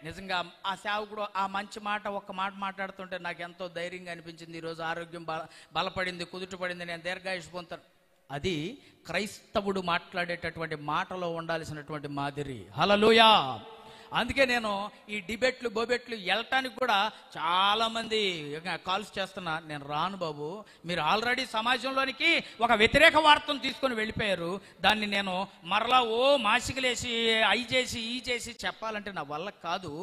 నిజంగా ఆ సేవకుడు ఆ మంచి మాట ఒక్క మాట మాట్లాడుతుంటే నాకు ఎంతో ధైర్యంగా అనిపించింది. ఈరోజు ఆరోగ్యం బలపడింది, కుదుటపడింది, నేను దీర్ఘాయుష్ పొందుతాను. అది క్రైస్తవుడు మాట్లాడేటటువంటి మాటలో ఉండాల్సినటువంటి మాదిరి. హల్లెలూయా. అందుకే నేను ఈ డిబేట్లు బొబెట్లు వెళ్ళటానికి కూడా చాలామంది కాల్స్ చేస్తున్నా. నేను రాను బాబు, మీరు ఆల్రెడీ సమాజంలోనికి ఒక వ్యతిరేక వార్తను తీసుకొని వెళ్ళిపోయారు. దాన్ని నేను మరలా మాసికలేసి అయి చేసి ఈ చేసి చెప్పాలంటే నా వల్ల కాదు.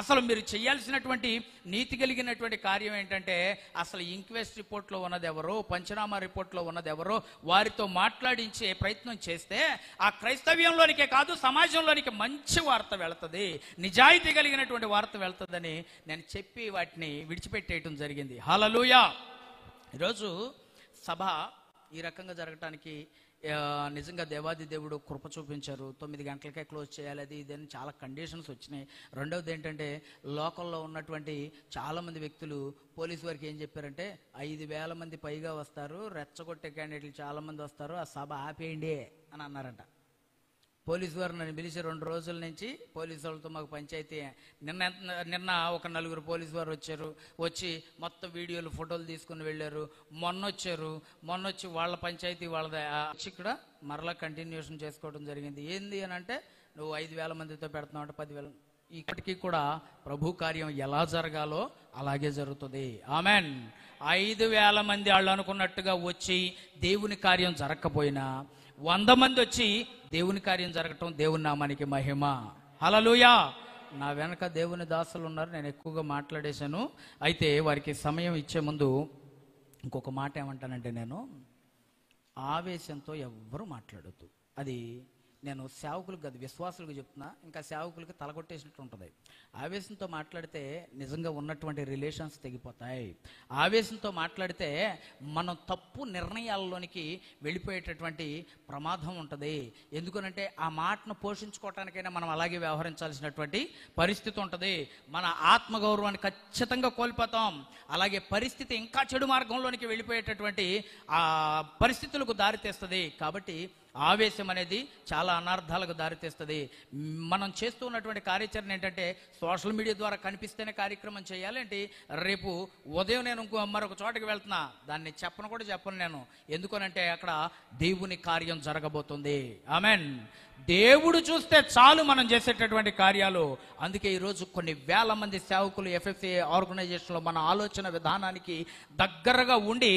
అసలు మీరు చేయాల్సినటువంటి నీతి కలిగినటువంటి కార్యం ఏంటంటే, అసలు ఇంక్వెస్ట్ రిపోర్ట్లో ఉన్నది ఎవరో, పంచనామా రిపోర్ట్లో ఉన్నది ఎవరో వారితో మాట్లాడించే ప్రయత్నం చేస్తే ఆ క్రైస్తవ్యంలోనికే కాదు సమాజంలోనికి మంచి వార్త వెళుతుంది, నిజాయితీ కలిగినటువంటి వార్త వెళ్తుందని నేను చెప్పి వాటిని విడిచిపెట్టేయటం జరిగింది. హల్లెలూయా. ఈరోజు సభ ఈ రకంగా జరగటానికి నిజంగా దేవాది దేవుడు కృప చూపించారు. 9 గంటలకే క్లోజ్ చేయాలి, అది ఇదని చాలా కండిషన్స్ వచ్చినాయి. రెండవది ఏంటంటే, లోకల్లో ఉన్నటువంటి చాలామంది వ్యక్తులు పోలీసు వారికి ఏం చెప్పారంటే 5,000 మంది పైగా వస్తారు, రెచ్చగొట్టే క్యాండిడేట్లు చాలామంది వస్తారు, ఆ సభ ఆపేయండి అని అన్నారంట. పోలీసు వారు నన్ను పిలిచి 2 రోజుల నుంచి పోలీసు వాళ్ళతో మాకు పంచాయతీ. నిన్న ఒక 4 పోలీసు వారు వచ్చి మొత్తం వీడియోలు ఫోటోలు తీసుకుని వెళ్ళారు. మొన్న వచ్చి వాళ్ళ పంచాయతీ వాళ్ళది వచ్చి ఇక్కడ మరలా కంటిన్యూషన్ చేసుకోవడం జరిగింది. ఏంది అని అంటే, నువ్వు 5,000 మందితో పెడుతున్నావు అంటే 10,000. ఇప్పటికీ కూడా ప్రభు కార్యం ఎలా జరగాలో అలాగే జరుగుతుంది. ఆమెన్. 5,000 మంది వాళ్ళు అనుకున్నట్టుగా వచ్చి దేవుని కార్యం జరగకపోయినా 100 మంది వచ్చి దేవుని కార్యం జరగటం దేవుని నామానికి మహిమ. హల్లెలూయా. నా వెనక దేవుని దాసులు ఉన్నారు, నేను ఎక్కువగా మాట్లాడేశాను. అయితే వారికి సమయం ఇచ్చే ముందు ఇంకొక మాట ఏమంటానంటే, నేను ఆవేశంతో ఎవ్వరూ మాట్లాడొద్దు. అది నేను సేవకులకు కాదు, విశ్వాసులకు చెప్తున్నా. ఇంకా సేవకులకి తలగొట్టేసినట్టు ఉంటుంది. ఆవేశంతో మాట్లాడితే నిజంగా ఉన్నటువంటి రిలేషన్స్ తెగిపోతాయి. ఆవేశంతో మాట్లాడితే మనం తప్పు నిర్ణయాల్లోనికి వెళ్ళిపోయేటటువంటి ప్రమాదం ఉంటుంది. ఎందుకనంటే ఆ మాటను పోషించుకోవటానికైనా మనం అలాగే వ్యవహరించాల్సినటువంటి పరిస్థితి ఉంటుంది. మన ఆత్మగౌరవాన్ని ఖచ్చితంగా కోల్పోతాం. అలాగే పరిస్థితి ఇంకా చెడు మార్గంలోనికి వెళ్ళిపోయేటటువంటి ఆ పరిస్థితులకు దారితీస్తుంది. కాబట్టి ఆవేశం అనేది చాలా అనర్థాలకు దారితీస్తుంది. మనం చేస్తూ ఉన్నటువంటి కార్యాచరణ ఏంటంటే, సోషల్ మీడియా ద్వారా కనిపిస్తేనే కార్యక్రమం చేయాలేంటి. రేపు ఉదయం నేను మరొక చోటకి వెళ్తున్నా, దాన్ని చెప్పను నేను. ఎందుకనంటే అక్కడ దేవుని కార్యం జరగబోతుంది. ఆమెన్. దేవుడు చూస్తే చాలు మనం చేసేటటువంటి కార్యాలు. అందుకే ఈరోజు కొన్ని వేల మంది సేవకులు ఎఫ్ఎఫ్సి ఆర్గనైజేషన్లో మన ఆలోచన విధానానికి దగ్గరగా ఉండి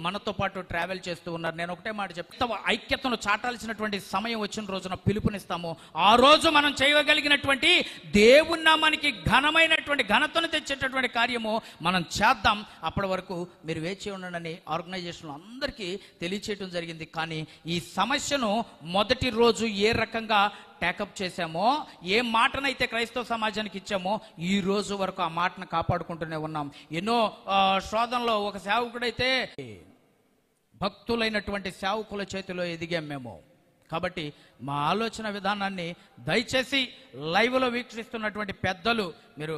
మనతో పాటు ట్రావెల్ చేస్తూ ఉన్నారు. నేను ఒకటే మాట చెప్తా, ఐక్యతను చాటాల్సినటువంటి సమయం వచ్చిన రోజున పిలుపునిస్తాము. ఆ రోజు మనం చేయగలిగినటువంటి దేవుని నామానికి ఘనమైనటువంటి ఘనతను తెచ్చేటటువంటి కార్యము మనం చేద్దాం. అప్పటి వరకు మీరు వేచి ఉండండి ఆర్గనైజేషన్లో అందరికీ తెలియచేయడం జరిగింది. కానీ ఈ సమస్యను మొదటి రోజు ఏ రకంగా టేకప్ చేశామో, ఏ మాటనైతే క్రైస్తవ సమాజానికి ఇచ్చామో, ఈ రోజు వరకు ఆ మాటను కాపాడుకుంటూనే ఉన్నాం. ఎన్నో శోధనలో ఒక సేవకుడైతే భక్తులైనటువంటి సేవకుల చేతిలో ఎదిగాం మేము. కాబట్టి మా ఆలోచన విధానాన్ని దయచేసి లైవ్లో వీక్షిస్తున్నటువంటి పెద్దలు, మీరు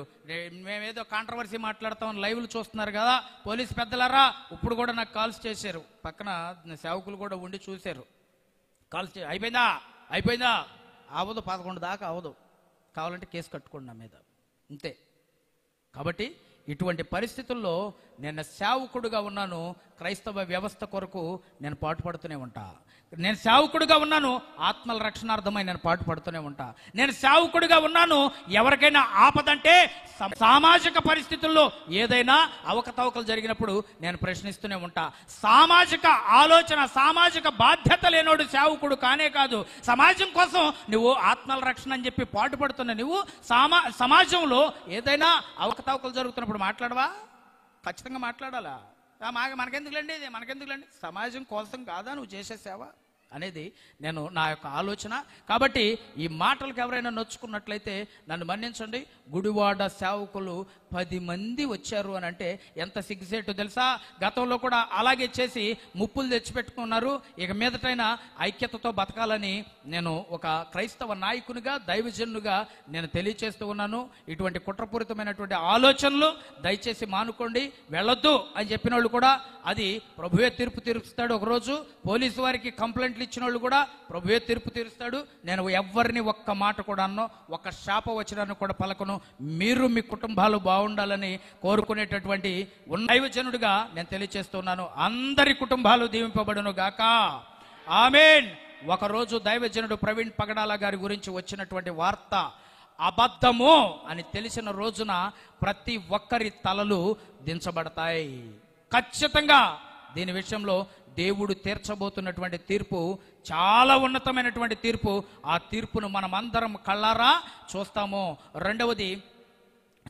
మేమేదో కాంట్రవర్సీ మాట్లాడతామని లైవ్లు చూస్తున్నారు కదా, పోలీసు పెద్దలారా, ఇప్పుడు కూడా నాకు కాల్స్ చేశారు. పక్కన సేవకులు కూడా ఉండి చూశారు. కాల్స్ అయిపోయిందా అవ్వదు, 11 దాకా అవ్వదు, కావాలంటే కేసు కట్టుకోండి నా మీద, అంతే. కాబట్టి ఇటువంటి పరిస్థితుల్లో నేను సేవకుడుగా ఉన్నాను. క్రైస్తవ వ్యవస్థ కొరకు నేను పాటుపడుతూనే ఉంటా. నేను సేవకుడిగా ఉన్నాను, ఆత్మల రక్షణార్థమై నేను పాటుపడుతూనే ఉంటా. నేను సేవకుడిగా ఉన్నాను, ఎవరికైనా ఆపదంటే సామాజిక పరిస్థితుల్లో ఏదైనా అవకతవకలు జరిగినప్పుడు నేను ప్రశ్నిస్తూనే ఉంటా. సామాజిక ఆలోచన, సామాజిక బాధ్యత లేనోడు సేవకుడు కానే కాదు. సమాజం కోసం నువ్వు ఆత్మల రక్షణ అని చెప్పి పాటుపడుతున్న నువ్వు సమాజంలో ఏదైనా అవకతవకలు జరుగుతున్నప్పుడు మాట్లాడవా? ఖచ్చితంగా మాట్లాడాలా? మనకెందుకులేండి, సమాజం కోసం కాదా నువ్వు చేసే సేవ అనేది నేను నా యొక్క ఆలోచన. కాబట్టి ఈ మాటలకు ఎవరైనా నొచ్చుకున్నట్లయితే నన్ను మన్నించండి. గుడివాడ సేవకులు 10 మంది వచ్చారు అని అంటే ఎంత సిగ్గుసేటు తెలుసా? గతంలో కూడా అలాగే చేసి ముప్పులు తెచ్చిపెట్టుకున్నారు. ఇక మీదటైనా ఐక్యతతో బతకాలని నేను ఒక క్రైస్తవ నాయకునిగా, దైవజనుగా నేను తెలియచేస్తూ ఉన్నాను. ఇటువంటి కుట్రపూరితమైనటువంటి ఆలోచనలు దయచేసి మానుకోండి, వెళ్ళొద్దు అని చెప్పిన వాళ్ళు కూడా అది ప్రభువే తీర్పు తీరుస్తాడు. ఒకరోజు పోలీసు వారికి కంప్లైంట్ అపాయింట్మెంట్లు ఇచ్చిన వాళ్ళు కూడా ప్రభువే తీర్పు తీరుస్తాడు. నేను ఎవరిని ఒక్క మాట కూడా అన్నో, ఒక శాప వచనాన్ని కూడా పలకను. మీరు మీ కుటుంబాలు బాగుండాలని కోరుకునేటటువంటి దైవజనుడిగా నేను తెలియజేస్తున్నాను. అందరి కుటుంబాలు దీవింపబడును గాక. ఆమేన్. ఒకరోజు దైవజనుడు ప్రవీణ్ పగడాల గారి గురించి వచ్చినటువంటి వార్త అబద్ధము అని తెలిసిన రోజున ప్రతి ఒక్కరి తలలు దించబడతాయి. ఖచ్చితంగా దీని విషయంలో దేవుడు తీర్చబోతున్నటువంటి తీర్పు చాలా ఉన్నతమైనటువంటి తీర్పు. ఆ తీర్పును మనం అందరం కళ్ళారా చూస్తాము. రెండవది,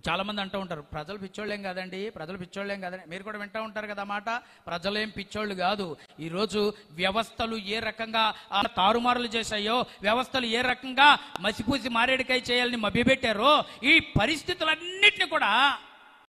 చాలా మంది అంటూ ఉంటారు, ప్రజలు పిచ్చోళ్ళేం కాదండి, ప్రజలు పిచ్చోళ్ళేం కాదండి. మీరు కూడా వింటూ ఉంటారు కదా మాట. ప్రజలేం పిచ్చోళ్ళు కాదు. ఈరోజు వ్యవస్థలు ఏ రకంగా తారుమారులు చేశాయో, వ్యవస్థలు ఏ రకంగా మసిపూసి మారేడికాయ చేయాలని మభ్యపెట్టారో, ఈ పరిస్థితులన్నిటిని కూడా